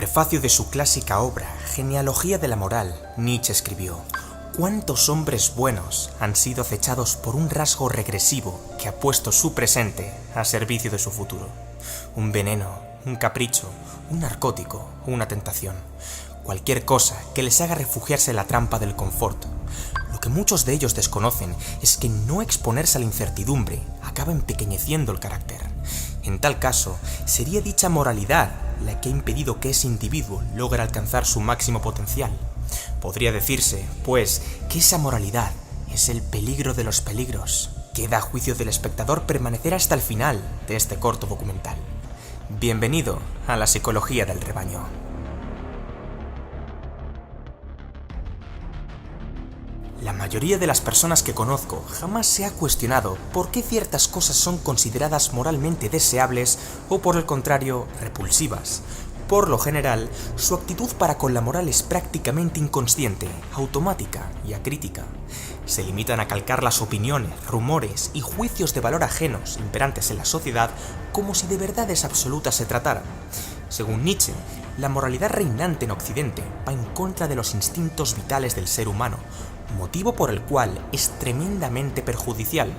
prefacio de su clásica obra, Genealogía de la Moral, Nietzsche escribió: ¿cuántos hombres buenos han sido acechados por un rasgo regresivo que ha puesto su presente a servicio de su futuro? Un veneno, un capricho, un narcótico, una tentación. Cualquier cosa que les haga refugiarse en la trampa del confort. Lo que muchos de ellos desconocen es que no exponerse a la incertidumbre acaba empequeñeciendo el carácter. En tal caso, sería dicha moralidad la que ha impedido que ese individuo logre alcanzar su máximo potencial. Podría decirse, pues, que esa moralidad es el peligro de los peligros. Queda a juicio del espectador permanecer hasta el final de este corto documental. Bienvenido a la psicología del rebaño. La mayoría de las personas que conozco jamás se ha cuestionado por qué ciertas cosas son consideradas moralmente deseables o, por el contrario, repulsivas. Por lo general, su actitud para con la moral es prácticamente inconsciente, automática y acrítica. Se limitan a calcar las opiniones, rumores y juicios de valor ajenos imperantes en la sociedad como si de verdades absolutas se tratara. Según Nietzsche, la moralidad reinante en Occidente va en contra de los instintos vitales del ser humano, motivo por el cual es tremendamente perjudicial,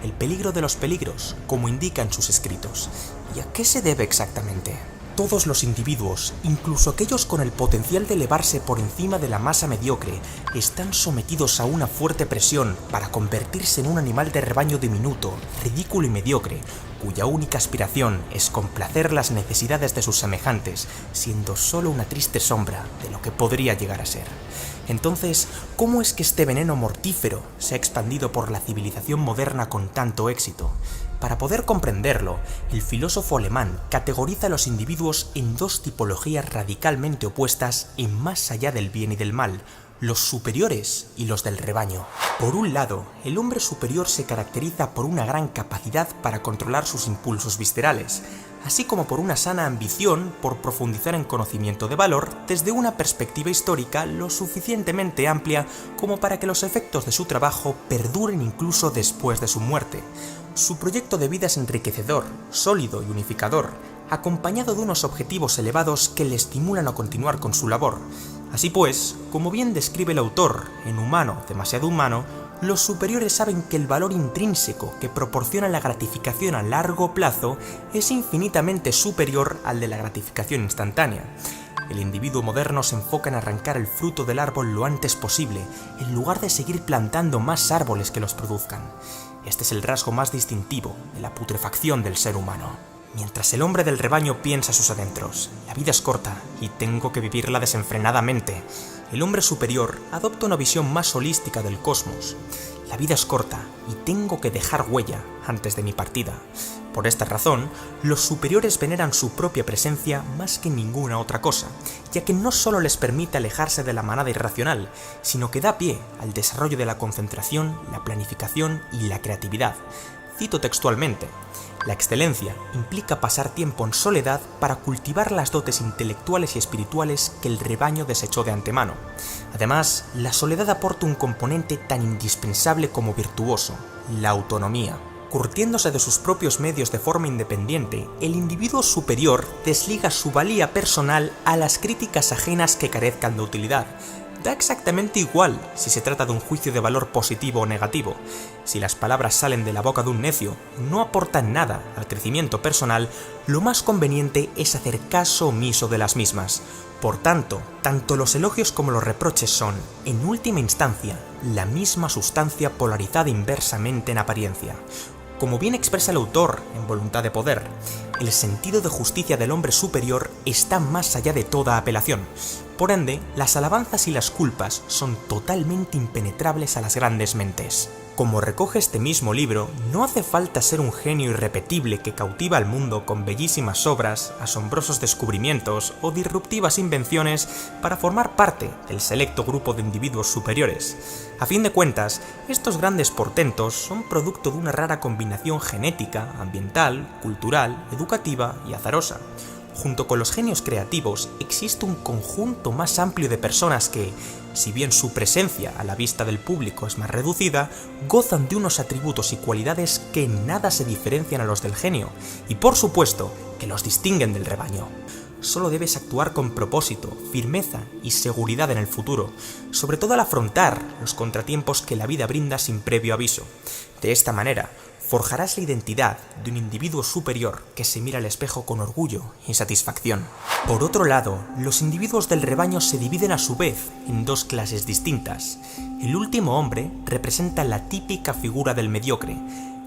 el peligro de los peligros, como indica en sus escritos. ¿Y a qué se debe exactamente? Todos los individuos, incluso aquellos con el potencial de elevarse por encima de la masa mediocre, están sometidos a una fuerte presión para convertirse en un animal de rebaño diminuto, ridículo y mediocre, cuya única aspiración es complacer las necesidades de sus semejantes, siendo solo una triste sombra de lo que podría llegar a ser. Entonces, ¿cómo es que este veneno mortífero se ha expandido por la civilización moderna con tanto éxito? Para poder comprenderlo, el filósofo alemán categoriza a los individuos en dos tipologías radicalmente opuestas y más allá del bien y del mal: los superiores y los del rebaño. Por un lado, el hombre superior se caracteriza por una gran capacidad para controlar sus impulsos viscerales, así como por una sana ambición por profundizar en conocimiento de valor desde una perspectiva histórica lo suficientemente amplia como para que los efectos de su trabajo perduren incluso después de su muerte. Su proyecto de vida es enriquecedor, sólido y unificador, acompañado de unos objetivos elevados que le estimulan a continuar con su labor. Así pues, como bien describe el autor en Humano, demasiado humano, los superiores saben que el valor intrínseco que proporciona la gratificación a largo plazo es infinitamente superior al de la gratificación instantánea. El individuo moderno se enfoca en arrancar el fruto del árbol lo antes posible, en lugar de seguir plantando más árboles que los produzcan. Este es el rasgo más distintivo de la putrefacción del ser humano. Mientras el hombre del rebaño piensa a sus adentros: la vida es corta y tengo que vivirla desenfrenadamente, el hombre superior adopta una visión más holística del cosmos. La vida es corta y tengo que dejar huella antes de mi partida. Por esta razón, los superiores veneran su propia presencia más que ninguna otra cosa, ya que no solo les permite alejarse de la manada irracional, sino que da pie al desarrollo de la concentración, la planificación y la creatividad. Cito textualmente: la excelencia implica pasar tiempo en soledad para cultivar las dotes intelectuales y espirituales que el rebaño desechó de antemano. Además, la soledad aporta un componente tan indispensable como virtuoso: la autonomía. Curtiéndose de sus propios medios de forma independiente, el individuo superior desliga su valía personal a las críticas ajenas que carezcan de utilidad. Da exactamente igual si se trata de un juicio de valor positivo o negativo. Si las palabras salen de la boca de un necio, no aportan nada al crecimiento personal, lo más conveniente es hacer caso omiso de las mismas. Por tanto, tanto los elogios como los reproches son, en última instancia, la misma sustancia polarizada inversamente en apariencia. Como bien expresa el autor en Voluntad de Poder, el sentido de justicia del hombre superior está más allá de toda apelación. Por ende, las alabanzas y las culpas son totalmente impenetrables a las grandes mentes. Como recoge este mismo libro, no hace falta ser un genio irrepetible que cautiva al mundo con bellísimas obras, asombrosos descubrimientos o disruptivas invenciones para formar parte del selecto grupo de individuos superiores. A fin de cuentas, estos grandes portentos son producto de una rara combinación genética, ambiental, cultural, educativa y azarosa. Junto con los genios creativos, existe un conjunto más amplio de personas que, si bien su presencia a la vista del público es más reducida, gozan de unos atributos y cualidades que en nada se diferencian a los del genio, y por supuesto, que los distinguen del rebaño. solo debes actuar con propósito, firmeza y seguridad en el futuro, sobre todo al afrontar los contratiempos que la vida brinda sin previo aviso. De esta manera, forjarás la identidad de un individuo superior que se mira al espejo con orgullo y satisfacción. Por otro lado, los individuos del rebaño se dividen a su vez en dos clases distintas. El último hombre representa la típica figura del mediocre.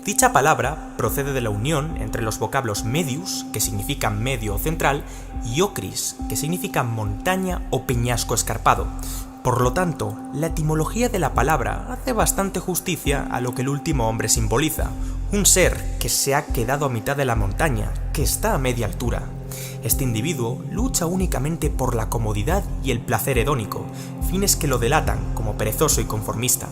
Dicha palabra procede de la unión entre los vocablos medius, que significa medio o central, y ocris, que significa montaña o peñasco escarpado. Por lo tanto, la etimología de la palabra hace bastante justicia a lo que el último hombre simboliza, un ser que se ha quedado a mitad de la montaña, que está a media altura. Este individuo lucha únicamente por la comodidad y el placer hedónico, fines que lo delatan como perezoso y conformista.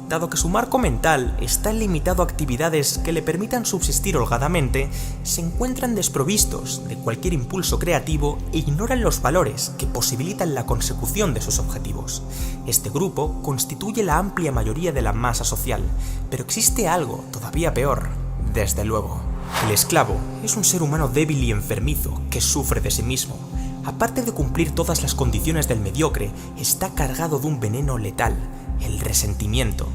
Dado que su marco mental está limitado a actividades que le permitan subsistir holgadamente, se encuentran desprovistos de cualquier impulso creativo e ignoran los valores que posibilitan la consecución de sus objetivos. Este grupo constituye la amplia mayoría de la masa social, pero existe algo todavía peor, desde luego. El esclavo es un ser humano débil y enfermizo que sufre de sí mismo. Aparte de cumplir todas las condiciones del mediocre, está cargado de un veneno letal, el resentimiento.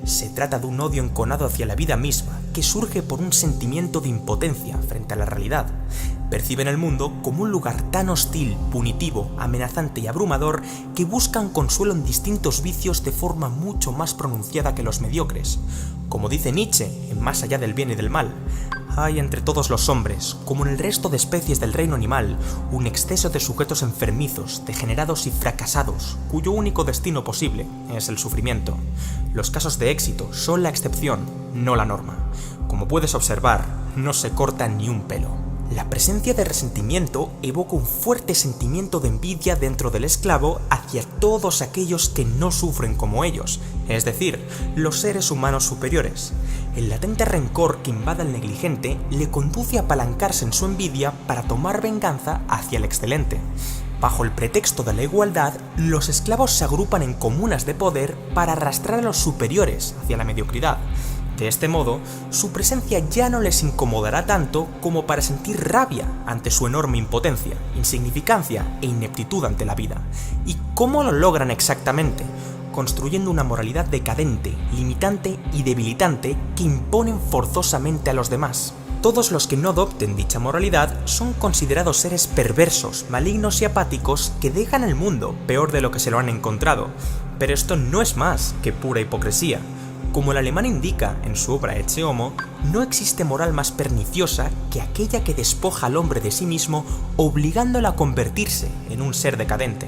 Se trata de un odio enconado hacia la vida misma, que surge por un sentimiento de impotencia frente a la realidad. Perciben el mundo como un lugar tan hostil, punitivo, amenazante y abrumador que buscan consuelo en distintos vicios de forma mucho más pronunciada que los mediocres. Como dice Nietzsche, en Más allá del bien y del mal, hay entre todos los hombres, como en el resto de especies del reino animal, un exceso de sujetos enfermizos, degenerados y fracasados, cuyo único destino posible es el sufrimiento. Los casos de éxito son la excepción, no la norma. Como puedes observar, no se corta ni un pelo. La presencia de resentimiento evoca un fuerte sentimiento de envidia dentro del esclavo hacia todos aquellos que no sufren como ellos, es decir, los seres humanos superiores. El latente rencor que invade al negligente le conduce a apalancarse en su envidia para tomar venganza hacia el excelente. Bajo el pretexto de la igualdad, los esclavos se agrupan en comunas de poder para arrastrar a los superiores hacia la mediocridad. De este modo, su presencia ya no les incomodará tanto como para sentir rabia ante su enorme impotencia, insignificancia e ineptitud ante la vida. ¿Y cómo lo logran exactamente? Construyendo una moralidad decadente, limitante y debilitante que imponen forzosamente a los demás. Todos los que no adopten dicha moralidad son considerados seres perversos, malignos y apáticos que dejan el mundo peor de lo que se lo han encontrado. Pero esto no es más que pura hipocresía. Como el alemán indica en su obra Ecce Homo, no existe moral más perniciosa que aquella que despoja al hombre de sí mismo, obligándolo a convertirse en un ser decadente.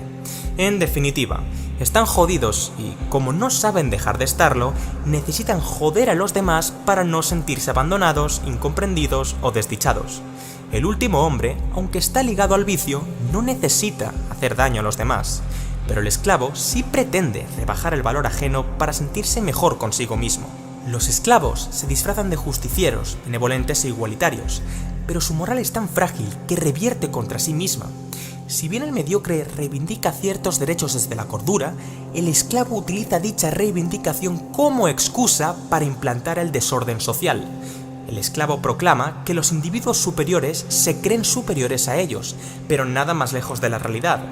En definitiva, están jodidos y, como no saben dejar de estarlo, necesitan joder a los demás para no sentirse abandonados, incomprendidos o desdichados. El último hombre, aunque está ligado al vicio, no necesita hacer daño a los demás. Pero el esclavo sí pretende rebajar el valor ajeno para sentirse mejor consigo mismo. Los esclavos se disfrazan de justicieros, benevolentes e igualitarios, pero su moral es tan frágil que revierte contra sí misma. Si bien el mediocre reivindica ciertos derechos desde la cordura, el esclavo utiliza dicha reivindicación como excusa para implantar el desorden social. El esclavo proclama que los individuos superiores se creen superiores a ellos, pero nada más lejos de la realidad.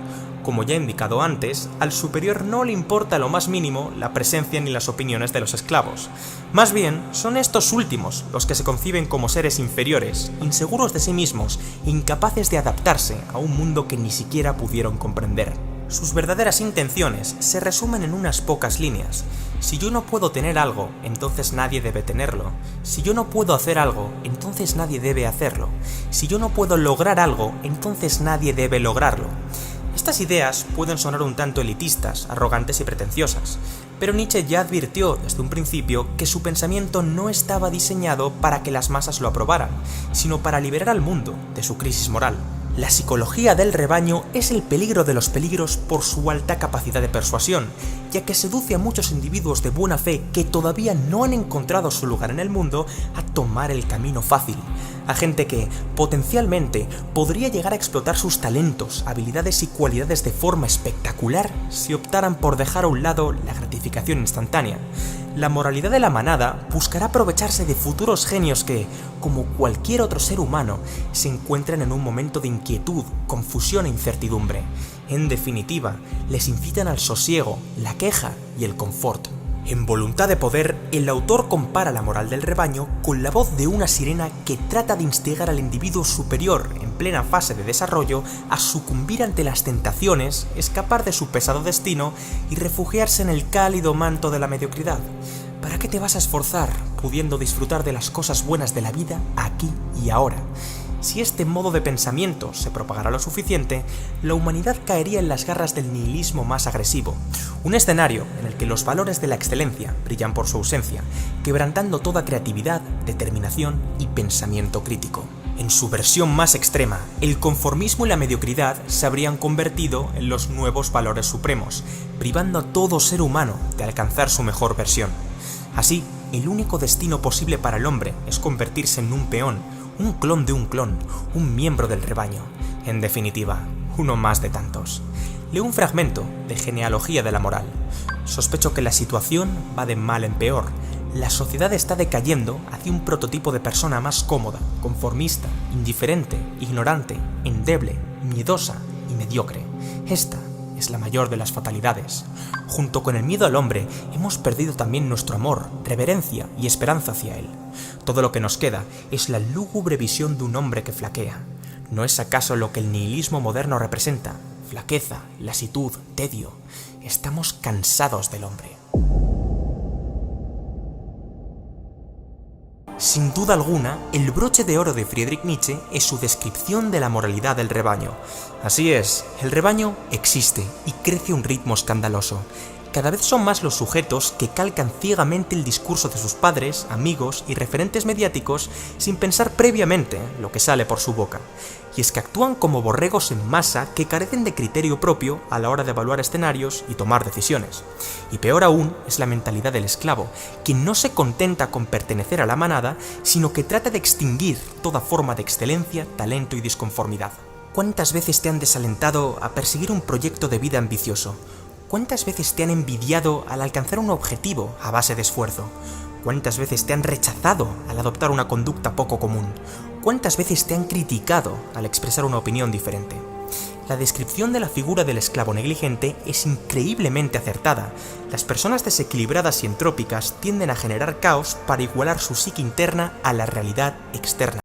Como ya he indicado antes, al superior no le importa lo más mínimo la presencia ni las opiniones de los esclavos. Más bien, son estos últimos los que se conciben como seres inferiores, inseguros de sí mismos, incapaces de adaptarse a un mundo que ni siquiera pudieron comprender. Sus verdaderas intenciones se resumen en unas pocas líneas. Si yo no puedo tener algo, entonces nadie debe tenerlo. Si yo no puedo hacer algo, entonces nadie debe hacerlo. Si yo no puedo lograr algo, entonces nadie debe lograrlo. Estas ideas pueden sonar un tanto elitistas, arrogantes y pretenciosas, pero Nietzsche ya advirtió desde un principio que su pensamiento no estaba diseñado para que las masas lo aprobaran, sino para liberar al mundo de su crisis moral. La psicología del rebaño es el peligro de los peligros por su alta capacidad de persuasión, ya que seduce a muchos individuos de buena fe que todavía no han encontrado su lugar en el mundo a tomar el camino fácil, a gente que, potencialmente, podría llegar a explotar sus talentos, habilidades y cualidades de forma espectacular si optaran por dejar a un lado la gratificación instantánea. La moralidad de la manada buscará aprovecharse de futuros genios que, como cualquier otro ser humano, se encuentran en un momento de inquietud, confusión e incertidumbre. En definitiva, les incitan al sosiego, la queja y el confort. En Voluntad de Poder, el autor compara la moral del rebaño con la voz de una sirena que trata de instigar al individuo superior, en plena fase de desarrollo, a sucumbir ante las tentaciones, escapar de su pesado destino y refugiarse en el cálido manto de la mediocridad. ¿Para qué te vas a esforzar, pudiendo disfrutar de las cosas buenas de la vida aquí y ahora? Si este modo de pensamiento se propagara lo suficiente, la humanidad caería en las garras del nihilismo más agresivo, un escenario en el que los valores de la excelencia brillan por su ausencia, quebrantando toda creatividad, determinación y pensamiento crítico. En su versión más extrema, el conformismo y la mediocridad se habrían convertido en los nuevos valores supremos, privando a todo ser humano de alcanzar su mejor versión. Así, el único destino posible para el hombre es convertirse en un peón, un clon de un clon, un miembro del rebaño. En definitiva, uno más de tantos. Leo un fragmento de Genealogía de la Moral. Sospecho que la situación va de mal en peor. La sociedad está decayendo hacia un prototipo de persona más cómoda, conformista, indiferente, ignorante, endeble, miedosa y mediocre. Esta es la mayor de las fatalidades. Junto con el miedo al hombre, hemos perdido también nuestro amor, reverencia y esperanza hacia él. Todo lo que nos queda es la lúgubre visión de un hombre que flaquea. ¿No es acaso lo que el nihilismo moderno representa? Flaqueza, lasitud, tedio. Estamos cansados del hombre. Sin duda alguna, el broche de oro de Friedrich Nietzsche es su descripción de la moralidad del rebaño. Así es, el rebaño existe y crece a un ritmo escandaloso. Cada vez son más los sujetos que calcan ciegamente el discurso de sus padres, amigos y referentes mediáticos sin pensar previamente lo que sale por su boca. Y es que actúan como borregos en masa que carecen de criterio propio a la hora de evaluar escenarios y tomar decisiones. Y peor aún es la mentalidad del esclavo, quien no se contenta con pertenecer a la manada, sino que trata de extinguir toda forma de excelencia, talento y disconformidad. ¿Cuántas veces te han desalentado a perseguir un proyecto de vida ambicioso? ¿Cuántas veces te han envidiado al alcanzar un objetivo a base de esfuerzo? ¿Cuántas veces te han rechazado al adoptar una conducta poco común? ¿Cuántas veces te han criticado al expresar una opinión diferente? La descripción de la figura del esclavo negligente es increíblemente acertada. Las personas desequilibradas y entrópicas tienden a generar caos para igualar su psique interna a la realidad externa.